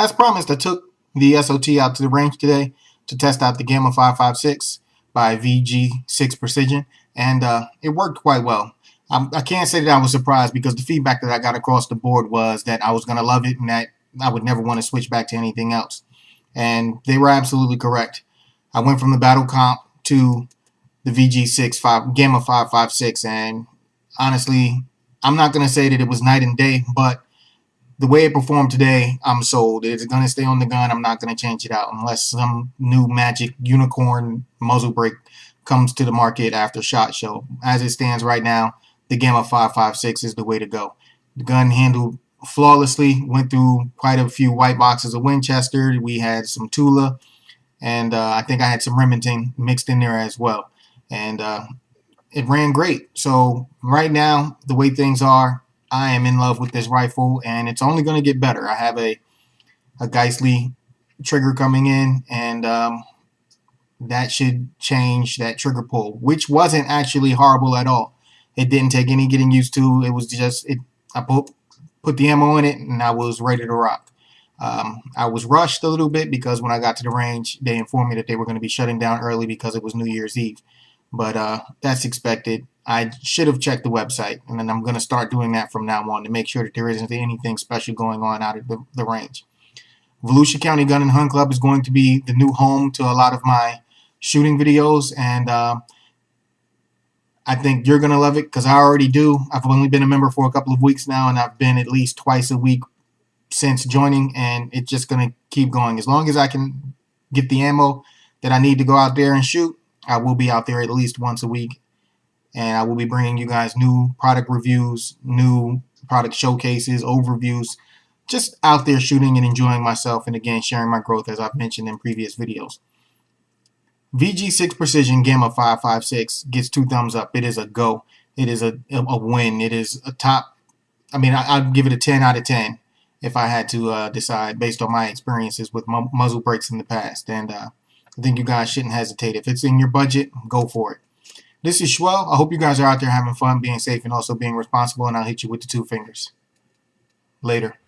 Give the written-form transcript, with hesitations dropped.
As promised, I took the SOT out to the range today to test out the Gamma 556 by VG6 Precision, and it worked quite well. I can't say that I was surprised because the feedback that I got across the board was that I was going to love it and that I would never want to switch back to anything else. And they were absolutely correct. I went from the Battle Comp to the VG6 Gamma 556, and honestly, I'm not going to say that it was night and day, but the way it performed today, I'm sold. It's going to stay on the gun. I'm not going to change it out unless some new magic unicorn muzzle brake comes to the market after SHOT Show. As it stands right now, the Gamma 556 is the way to go. The gun handled flawlessly, went through quite a few white boxes of Winchester. We had some Tula, and I think I had some Remington mixed in there as well. And it ran great. So right now, the way things are, I am in love with this rifle, and it's only going to get better. I have a Geissele trigger coming in, and that should change that trigger pull, which wasn't actually horrible at all. It didn't take any getting used to. It was just I put the ammo in it, and I was ready to rock. I was rushed a little bit because when I got to the range, they informed me that they were going to be shutting down early because it was New Year's Eve. But that's expected. I should have checked the website, and then I'm going to start doing that from now on to make sure that there isn't anything special going on out of the range. Volusia County Gun and Hunt Club is going to be the new home to a lot of my shooting videos, and I think you're going to love it because I already do. I've only been a member for a couple of weeks now, and I've been at least twice a week since joining, and it's just going to keep going. As long as I can get the ammo that I need to go out there and shoot, I will be out there at least once a week, and I will be bringing you guys new product reviews, new product showcases, overviews, just out there shooting and enjoying myself, and again, sharing my growth as I've mentioned in previous videos. VG6 Precision Gamma 556 gets 2 thumbs up. It is a go. It is a win. It is a top. I mean, I'd give it a 10 out of 10 if I had to decide based on my experiences with muzzle brakes in the past. And I think you guys shouldn't hesitate. If it's in your budget, go for it. This is Schwell. I hope you guys are out there having fun, being safe, and also being responsible, and I'll hit you with the 2 fingers. Later.